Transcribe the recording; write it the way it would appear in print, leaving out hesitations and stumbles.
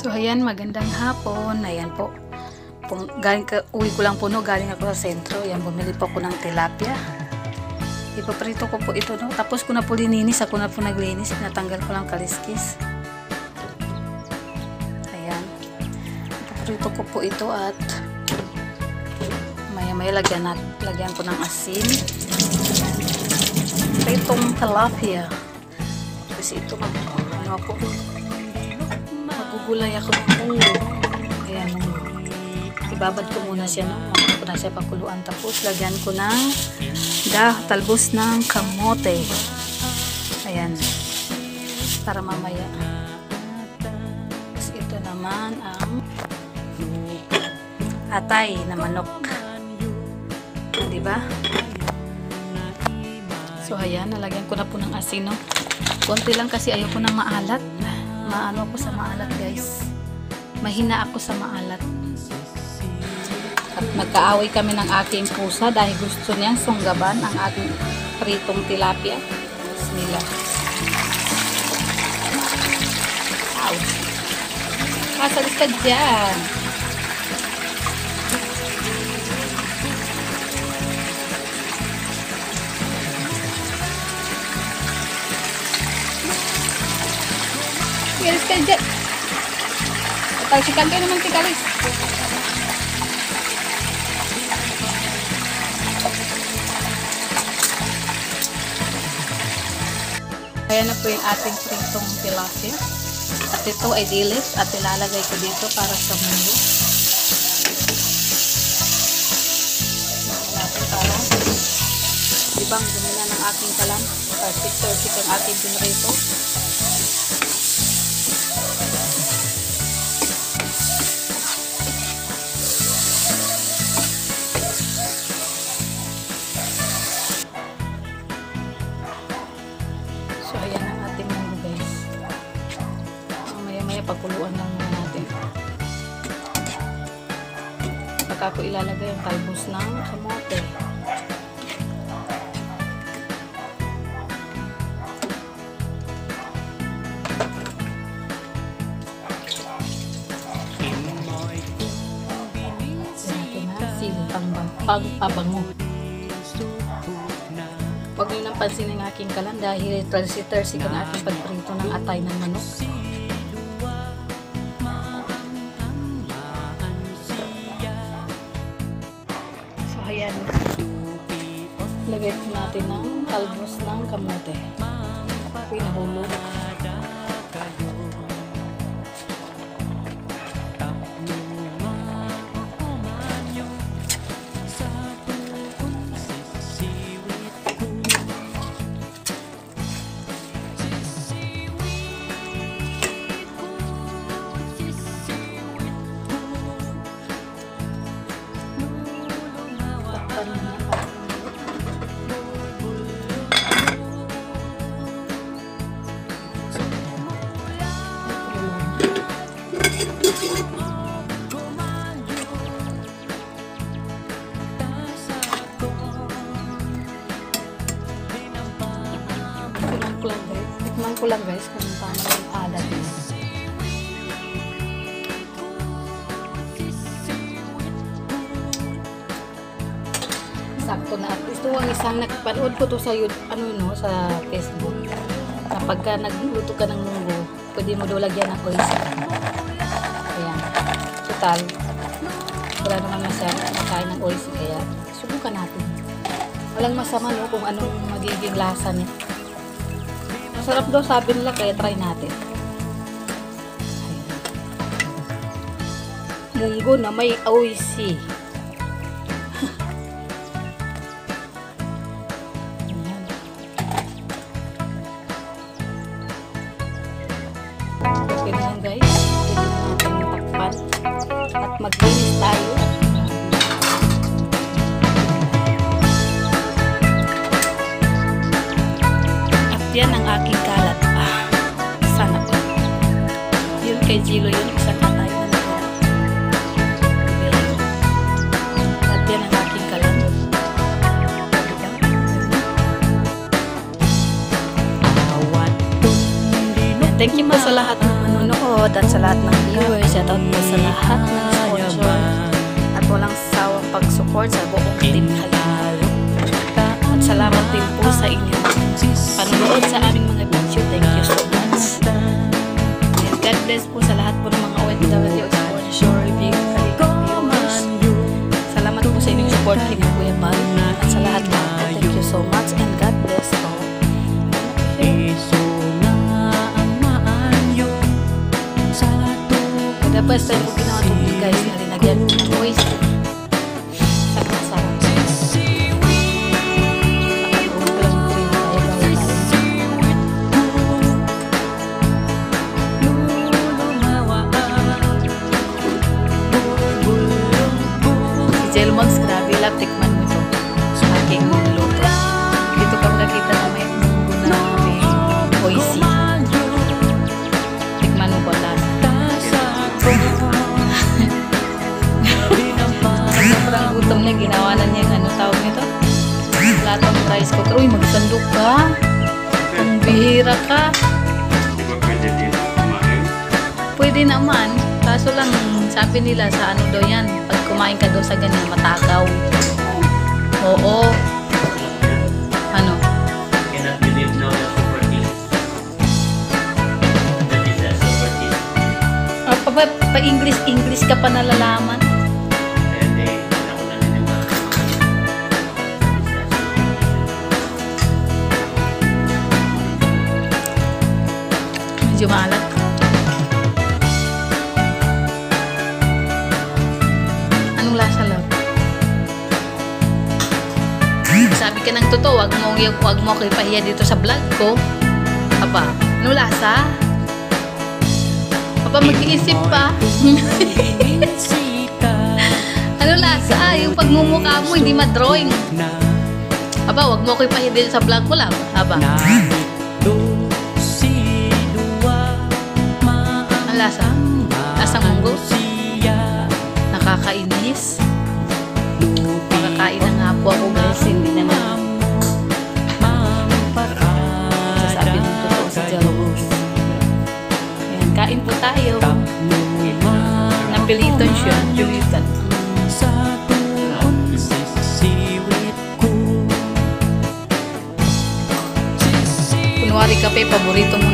So ayan, magandang hapon. Ayan po. Uwi ko lang po, no, galing ako sa sentro. Ayan, bumili po ako ng tilapia. Ipaprito ko po ito, no. Tapos ko na po lininis. Ako na po naglinis. Natanggal ko lang kaliskis. Ayan. Ipaprito ko po ito at maya-maya lagyan ko ng asin. Pritong tilapia. Kasi ito magugulay ako ng ulo. Ayan, ibabad ko muna siya, no? Mamaya ko na siya pakuluan. Tapos lagyan ko ng talbos ng kamote. Ayan, para mamaya. Tapos ito naman ang atay na manok, diba? So ayan, nalagyan ko na po ng asin, no? Konti lang kasi ayoko ng maalat. Maano ako sa maalat, guys. Mahina ako sa maalat. At nagkaaway kami ng aking pusa dahil gusto niyang sunggaban ang aking pritong tilapia. Bismillah. Ouch. Kasalis ka dyan. Kalis ka dyan. Talsikan kayo naman si Kalis. Ayan na po yung ating pritong tilapia. At ito ay dilis at ilalagay ko dito para sa mundo. Para ibang gumina ng aking kalam. Tarsik-tarsik ang ating pinrito. So ayan ang ating munggo, guys. Maya-maya pagkuluan lang muna natin. Pagka ko ilalagay ang talbos ng kamote. Pagpabango. Huwag nyo nang pansin ang aking kalan dahil talsi-tarsik ang aking pagprito ng atay ng manok. So ayan, lagay natin ng talbos ng kamote. Pinahulog. Tikman ko lang, guys, kung paano yung alat niya. Sakto na. At ito ang isang nakipanood ko to sa sa Facebook. Kapag nagluto ka ng munggo, pwede mo daw lagyan ng oyster. Ayan. Total, wala naman masyadong makain ng oyster, kaya subukan natin. Walang masama, no, kung anong magiging lasa niya. Masarap daw sabi nila, kaya try natin. Munggo na may oyster. Okay na yan, guys. Pwede na natin takpan at maglinis tayo. At yan ang aking kalat. Sana po. Yun kay Jilo yun. Isang katay na natin. At yan ang aking kalat. Thank you po sa lahat ng manonood. shoutout at sa lahat ng viewers, shoutout po sa lahat ng sponsor at walang sawang pag-support sa buong team Kalingap. At salamat din po sa inyong panonood sa aming mga video. Thank you so much. And God bless po sa lahat po ng mga OFW sponsor, big Kalingap viewers. Salamat po sa inyong support kay Kuya Bal at sa lahat po. Thank you so much and God bless po. Dapat tayo po ginawa ito guys na rinagyan ng voice. Sarap-sarap. Si Jelmox, grabe lang. Tikman mo ito. Sa aking luto. Dito kami nakita na may munggo na may voice. Tikman mo po lasa. Sobrang gutom niya, ginawa na niya yung ano tawag nito? Latong rice cooker. Uy, magsandok ka. Ang bihira ka. Pwede naman. Kaso lang, sabi nila sa ano daw yan, pag kumain ka daw sa ganyan, matakaw. Oo. Ano? Cannot believe now the super tea. That is a super tea. Pa-English ka pa nalalaman. Hindi ako naniniwala. Medyo maalat. Anong lasa lang? Sabi ka ng totoo, wag mo ako ipahiya dito sa vlog ko. Aba, anong lasa? Aba, mag-iisip pa. Ano lasa? Yung pagmumukha mo, hindi ma-drawing. Aba, wag mo ako ipahiya dito sa vlog ko lang. Aba. Ano lasa? Lasang munggo? Nakakainis. Makakain na nga po ako guys, hindi na nga. Sasabi ng totoo si Jelmox. Ayan, kain po tayo. Napilitan siya. Pilitan. Kunwari kape, paborito mo